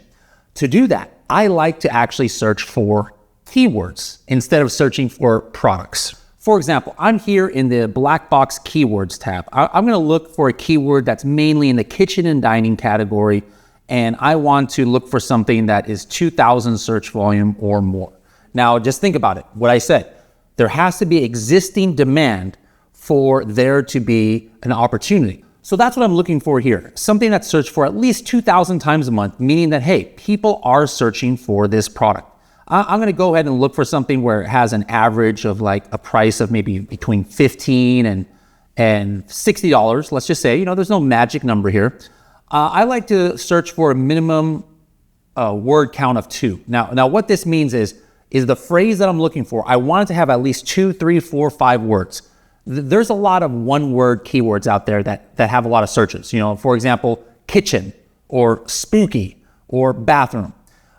To do that, I like to actually search for keywords instead of searching for products. For example, I'm here in the Black Box Keywords tab. I'm gonna look for a keyword that's mainly in the kitchen and dining category, and I want to look for something that is 2,000 search volume or more. Now, just think about it, what I said. There has to be existing demand for there to be an opportunity. So that's what I'm looking for here. Something that's searched for at least 2,000 times a month, meaning that, hey, people are searching for this product. I'm gonna go ahead and look for something where it has an average of like a price of maybe between $15 and $60. Let's just say, there's no magic number here. I like to search for a minimum word count of 2. Now what this means is the phrase that I'm looking for, I want it to have at least 2, 3, 4, 5 words. There's a lot of one-word keywords out there that have a lot of searches. For example, kitchen or spooky or bathroom.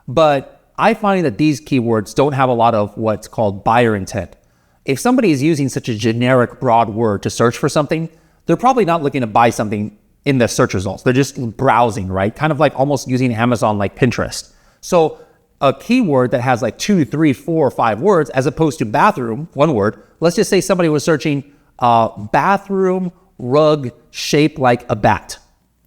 But I find that these keywords don't have a lot of what's called buyer intent. If somebody is using such a generic, broad word to search for something, they're probably not looking to buy something in the search results. They're just browsing, right? Kind of like almost using Amazon like Pinterest. So a keyword that has like 2, 3, 4, or 5 words, as opposed to bathroom, 1 word. Let's just say somebody was searching bathroom rug shaped like a bat,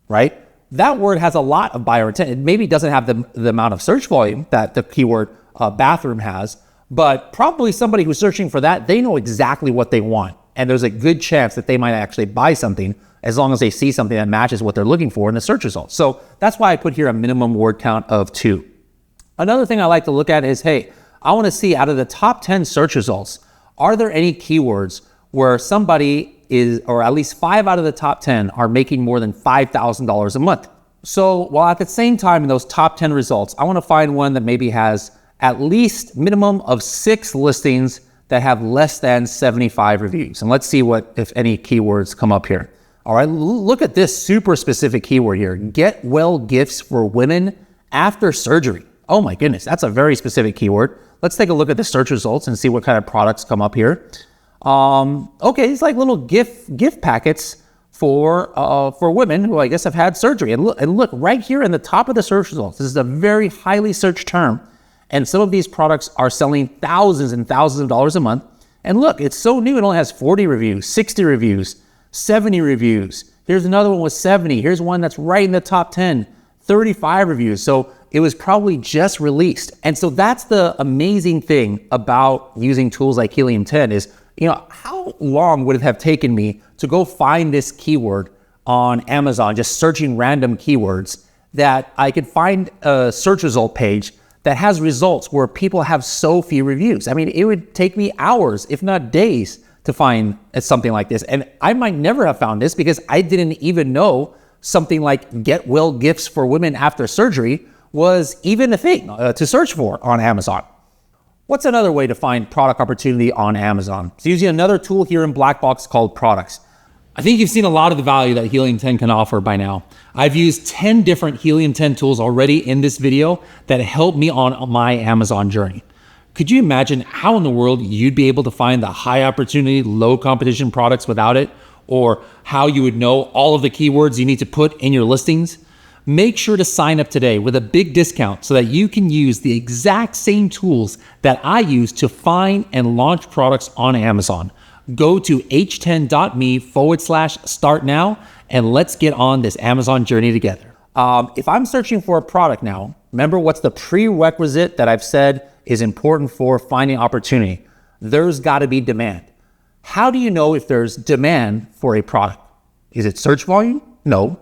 right? That word has a lot of buyer intent. It maybe doesn't have the amount of search volume that the keyword bathroom has, but probably somebody who's searching for that, they know exactly what they want. And there's a good chance that they might actually buy something as long as they see something that matches what they're looking for in the search results. So that's why I put here a minimum word count of 2. Another thing I like to look at is, hey, I want to see out of the top 10 search results, are there any keywords where somebody is, or at least 5 out of the top 10 are making more than $5,000 a month? So while at the same time in those top 10 results, I want to find one that maybe has at least minimum of 6 listings that have less than 75 reviews. And let's see what, if any, keywords come up here. All right, look at this super specific keyword here. Get well gifts for women after surgery. Oh my goodness, that's a very specific keyword. Let's take a look at the search results and see what kind of products come up here. Okay, it's like little gift packets for women who I guess have had surgery. And look right here in the top of the search results. This is a very highly searched term. And some of these products are selling thousands and thousands of dollars a month. And look, it's so new. It only has 40 reviews, 60 reviews, 70 reviews. Here's another one with 70. Here's one that's right in the top 10, 35 reviews. So it was probably just released. And so that's the amazing thing about using tools like Helium 10 is, how long would it have taken me to go find this keyword on Amazon, just searching random keywords, that I could find a search result page that has results where people have so few reviews. I mean, it would take me hours, if not days, to find something like this. And I might never have found this because I didn't even know something like get well gifts for women after surgery was even a thing to search for on Amazon. What's another way to find product opportunity on Amazon? It's using another tool here in Blackbox called Products. I think you've seen a lot of the value that Helium 10 can offer by now. I've used 10 different Helium 10 tools already in this video that helped me on my Amazon journey. Could you imagine how in the world you'd be able to find the high opportunity, low competition products without it? Or how you would know all of the keywords you need to put in your listings? Make sure to sign up today with a big discount so that you can use the exact same tools that I use to find and launch products on Amazon. Go to h10.me/start now and let's get on this Amazon journey together. If I'm searching for a product now, remember what's the prerequisite that I've said is important for finding opportunity? There's got to be demand. How do you know if there's demand for a product? Is it search volume? No,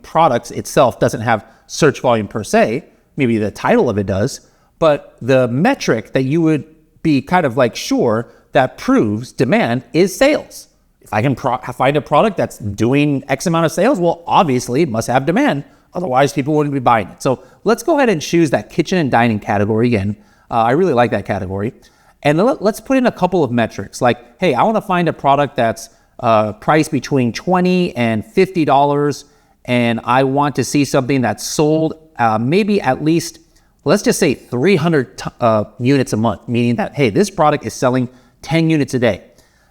products itself doesn't have search volume per se. Maybe the title of it does, but the metric that you would be kind of like sure that proves demand is sales. If I can find a product that's doing X amount of sales, well, obviously it must have demand. Otherwise, people wouldn't be buying it. So let's go ahead and choose that kitchen and dining category again. I really like that category. And let's put in a couple of metrics like, hey, I want to find a product that's priced between $20 and $50, and I want to see something that's sold maybe at least, let's just say 300 units a month, meaning that, hey, this product is selling 10 units a day.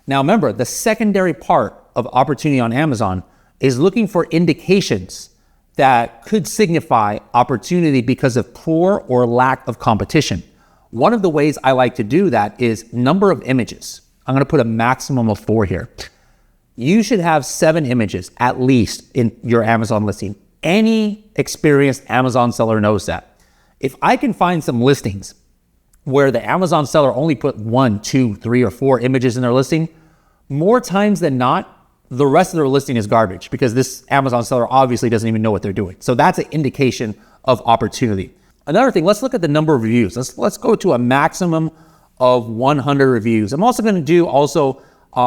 Now remember, the secondary part of opportunity on Amazon is looking for indications that could signify opportunity because of poor or lack of competition. One of the ways I like to do that is number of images. I'm going to put a maximum of 4 here. You should have 7 images at least in your Amazon listing. Any experienced Amazon seller knows that. If I can find some listings where the Amazon seller only put 1, 2, 3, or 4 images in their listing, more times than not, the rest of their listing is garbage because this Amazon seller obviously doesn't even know what they're doing. So that's an indication of opportunity. Another thing, let's look at the number of reviews. Let's go to a maximum of 100 reviews. I'm also going to do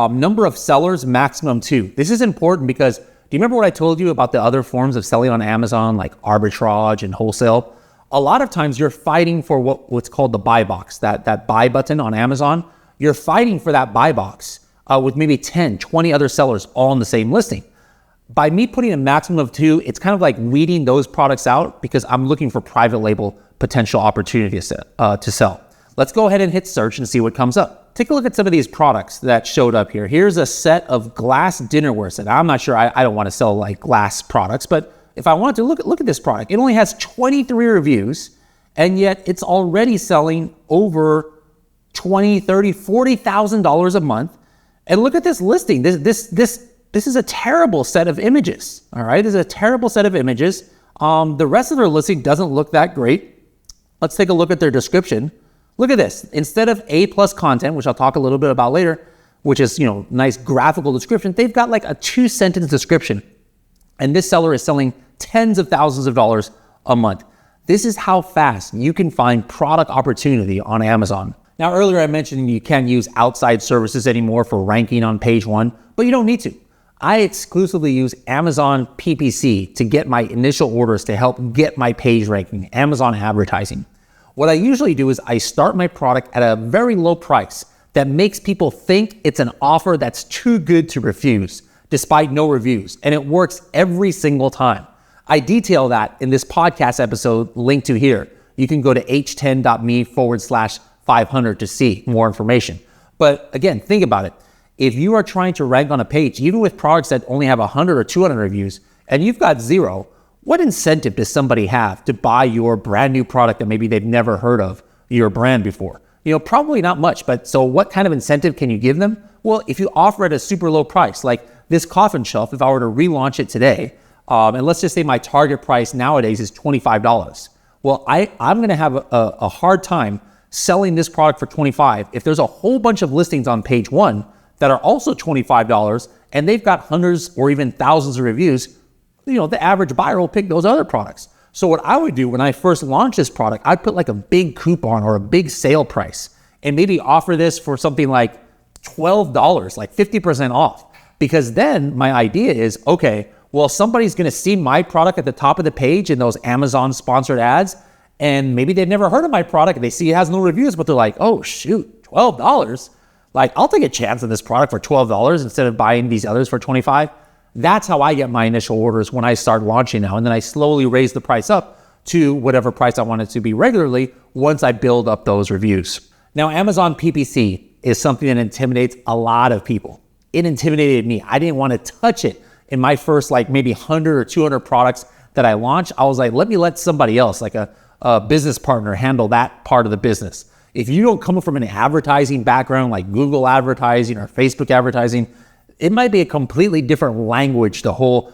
number of sellers, maximum 2. This is important because do you remember what I told you about the other forms of selling on Amazon like Arbitrage and Wholesale? A lot of times you're fighting for what's called the buy box, that buy button on Amazon. You're fighting for that buy box with maybe 10, 20 other sellers all in the same listing. By me putting a maximum of 2, it's kind of like weeding those products out because I'm looking for private label potential opportunity to sell. Let's go ahead and hit search and see what comes up. Take a look at some of these products that showed up here. Here's a set of glass dinnerware set. I'm not sure, I don't want to sell like glass products, but if I want to, look at this product. It only has 23 reviews, and yet it's already selling over $20,000, $30,000, $40,000 a month. And look at this listing. This is a terrible set of images. All right, this is a terrible set of images. The rest of their listing doesn't look that great. Let's take a look at their description. Look at this. Instead of A+ content, which I'll talk a little bit about later, which is, nice graphical description, they've got like a 2-sentence description. And this seller is selling tens of thousands of dollars a month. This is how fast you can find product opportunity on Amazon. Now, earlier I mentioned you can't use outside services anymore for ranking on page 1, but you don't need to. I exclusively use Amazon PPC to get my initial orders to help get my page ranking, Amazon advertising. What I usually do is I start my product at a very low price that makes people think it's an offer that's too good to refuse, despite no reviews, and it works every single time. I detail that in this podcast episode linked to here. You can go to h10.me/500 to see more information. But again, think about it. If you are trying to rank on a page, even with products that only have 100 or 200 reviews, and you've got 0, what incentive does somebody have to buy your brand new product that maybe they've never heard of your brand before? Probably not much, but so what kind of incentive can you give them? Well, if you offer at a super low price, like this coffin shelf, if I were to relaunch it today, and let's just say my target price nowadays is $25. Well, I'm gonna have a hard time selling this product for $25 if there's a whole bunch of listings on page 1 that are also $25 and they've got hundreds or even thousands of reviews. The average buyer will pick those other products. So what I would do when I first launched this product, I'd put like a big coupon or a big sale price and maybe offer this for something like $12, like 50% off. Because then my idea is, okay, well, somebody's gonna see my product at the top of the page in those Amazon sponsored ads, and maybe they've never heard of my product. They see it has no reviews, but they're like, oh shoot, $12? Like, I'll take a chance on this product for $12 instead of buying these others for $25. That's how I get my initial orders when I start launching now. And then I slowly raise the price up to whatever price I want it to be regularly once I build up those reviews. Now, Amazon PPC is something that intimidates a lot of people. It intimidated me. I didn't want to touch it in my first maybe 100 or 200 products that I launched. I was like, let somebody else, like a business partner, handle that part of the business. If you don't come from an advertising background like Google advertising or Facebook advertising, it might be a completely different language, the whole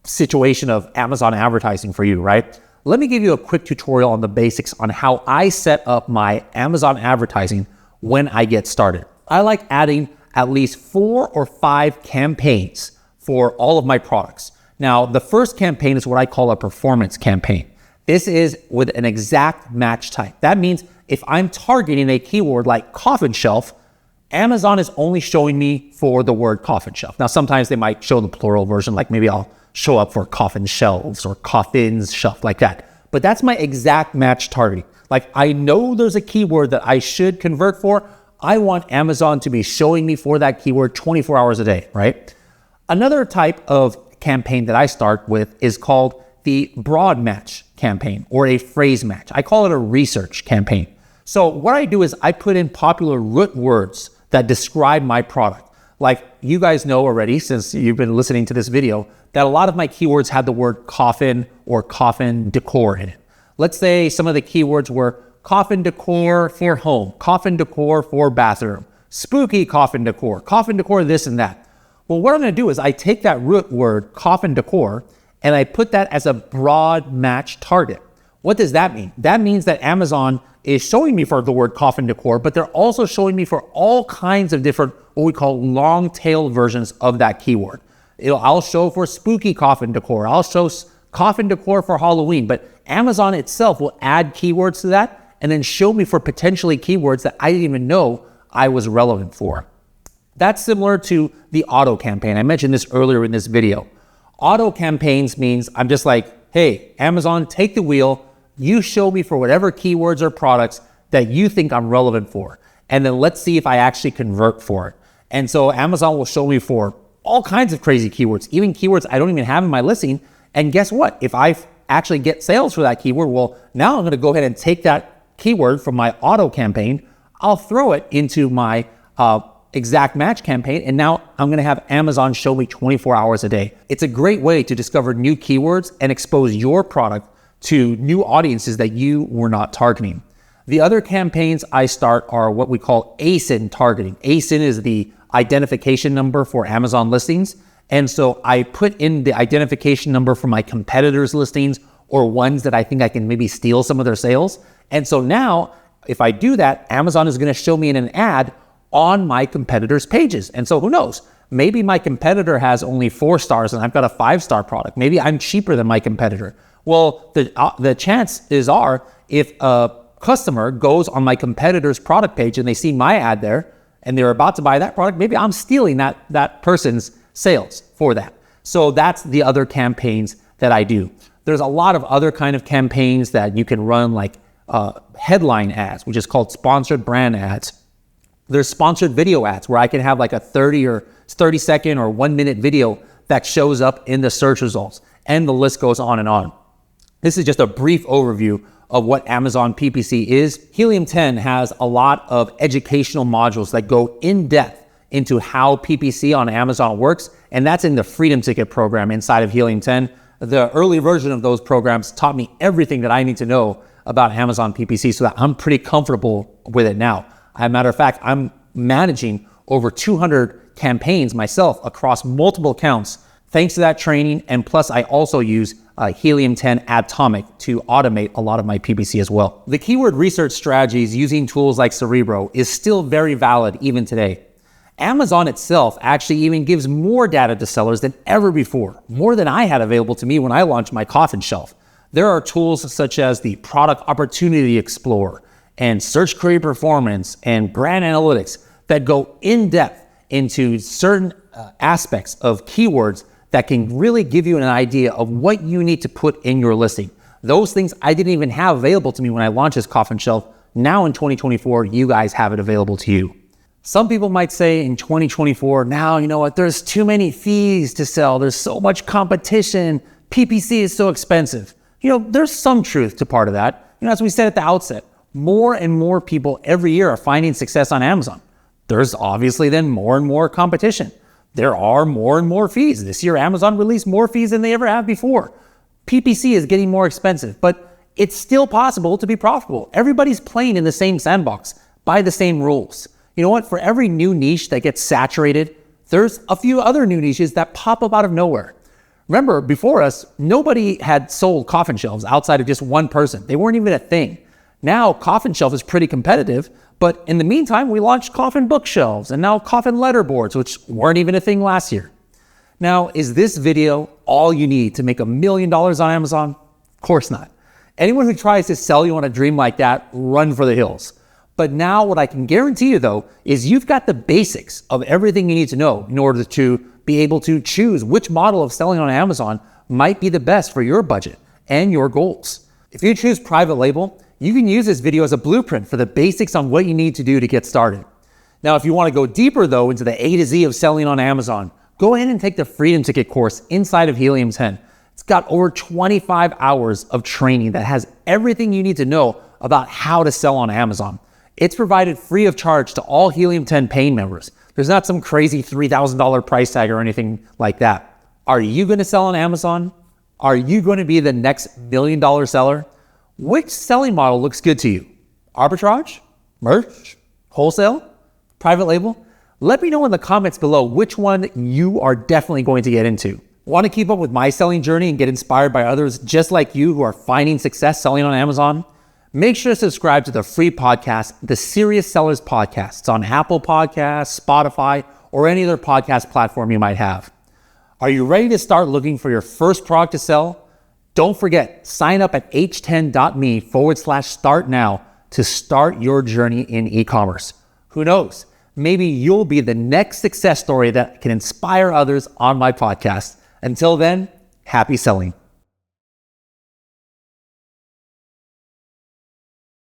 situation of Amazon advertising for you, right? Let me give you a quick tutorial on the basics on how I set up my Amazon advertising when I get started. I like adding at least 4 or 5 campaigns for all of my products. Now, the first campaign is what I call a performance campaign. This is with an exact match type. That means if I'm targeting a keyword like coffin shelf, Amazon is only showing me for the word coffin shelf. Now, sometimes they might show the plural version, like maybe I'll show up for coffin shelves or coffins shelf like that. But that's my exact match targeting. Like, I know there's a keyword that I should convert for. I want Amazon to be showing me for that keyword 24 hours a day, right? Another type of campaign that I start with is called the broad match campaign or a phrase match. I call it a research campaign. So what I do is I put in popular root words that describe my product. Like, you guys know already, since you've been listening to this video, that a lot of my keywords had the word coffin or coffin decor in it. Let's say some of the keywords were coffin decor for home, coffin decor for bathroom, spooky coffin decor this and that. Well, what I'm gonna do is I take that root word, coffin decor, and I put that as a broad match target. What does that mean? That means that Amazon is showing me for the word coffin decor, but they're also showing me for all kinds of different, what we call long tail versions of that keyword. I'll show for spooky coffin decor. I'll show coffin decor for Halloween, but Amazon itself will add keywords to that and then show me for potentially keywords that I didn't even know I was relevant for. That's similar to the auto campaign. I mentioned this earlier in this video. Auto campaigns means I'm just like, hey, Amazon, take the wheel. You show me for whatever keywords or products that you think I'm relevant for. And then let's see if I actually convert for it. And so Amazon will show me for all kinds of crazy keywords, even keywords I don't even have in my listing. And guess what? If I actually get sales for that keyword. Well, now I'm going to go ahead and take that keyword from my auto campaign. I'll throw it into my exact match campaign. And now I'm going to have Amazon show me 24 hours a day. It's a great way to discover new keywords and expose your product to new audiences that you were not targeting. The other campaigns I start are what we call ASIN targeting. ASIN is the identification number for Amazon listings. And so I put in the identification number for my competitors' listings or ones that I think I can maybe steal some of their sales. And so now if I do that, Amazon is going to show me in an ad on my competitors' pages. And so who knows? Maybe my competitor has only 4 stars and I've got a 5-star product. Maybe I'm cheaper than my competitor. Well, the chances are if a customer goes on my competitor's product page and they see my ad there and they're about to buy that product, maybe I'm stealing that person's sales for that. So that's the other campaigns that I do. There's a lot of other kind of campaigns that you can run, like headline ads, which is called sponsored brand ads. There's sponsored video ads where I can have like a 30 second or 1 minute video that shows up in the search results, and the list goes on and on. This is just a brief overview of what Amazon PPC is. Helium 10 has a lot of educational modules that go in depth into how PPC on Amazon works, and that's in the Freedom Ticket program inside of Helium 10. The early version of those programs taught me everything that I need to know about Amazon PPC, so that I'm pretty comfortable with it now. As a matter of fact, I'm managing over 200 campaigns myself across multiple accounts thanks to that training, and plus I also use Helium 10 Atomic to automate a lot of my PPC as well. The keyword research strategies using tools like Cerebro is still very valid even today. Amazon itself actually even gives more data to sellers than ever before, more than I had available to me when I launched my coffin shelf. There are tools such as the Product Opportunity Explorer and Search Query Performance and Brand Analytics that go in depth into certain aspects of keywords that can really give you an idea of what you need to put in your listing. Those things I didn't even have available to me when I launched this coffin shelf. Now in 2024, you guys have it available to you. Some people might say in 2024, now, you know what, there's too many fees to sell. There's so much competition. PPC is so expensive. You know, there's some truth to part of that. You know, as we said at the outset, more and more people every year are finding success on Amazon. There's obviously then more and more competition. There are more and more fees. This year, Amazon released more fees than they ever have before. PPC is getting more expensive, but it's still possible to be profitable. Everybody's playing in the same sandbox by the same rules. You know what? For every new niche that gets saturated, there's a few other new niches that pop up out of nowhere. Remember, before us, nobody had sold coffin shelves outside of just one person. They weren't even a thing. Now, coffin shelf is pretty competitive, but in the meantime, we launched coffin bookshelves and now coffin letterboards, which weren't even a thing last year. Now, is this video all you need to make $1 million on Amazon? Of course not. Anyone who tries to sell you on a dream like that, run for the hills. But now what I can guarantee you though, is you've got the basics of everything you need to know in order to be able to choose which model of selling on Amazon might be the best for your budget and your goals. If you choose private label, you can use this video as a blueprint for the basics on what you need to do to get started. Now, if you want to go deeper though into the A to Z of selling on Amazon, go ahead and take the Freedom Ticket course inside of Helium 10. It's got over 25 hours of training that has everything you need to know about how to sell on Amazon. It's provided free of charge to all Helium 10 paying members. There's not some crazy $3,000 price tag or anything like that. Are you going to sell on Amazon? Are you going to be the next $1 million seller? Which selling model looks good to you? Arbitrage? Merch? Wholesale? Private label? Let me know in the comments below which one you are definitely going to get into. Want to keep up with my selling journey and get inspired by others just like you who are finding success selling on Amazon? Make sure to subscribe to the free podcast, the Serious Sellers Podcast. It's on Apple Podcasts, Spotify, or any other podcast platform you might have. Are you ready to start looking for your first product to sell? Don't forget, sign up at h10.me/start now to start your journey in e-commerce. Who knows? Maybe you'll be the next success story that can inspire others on my podcast. Until then, happy selling.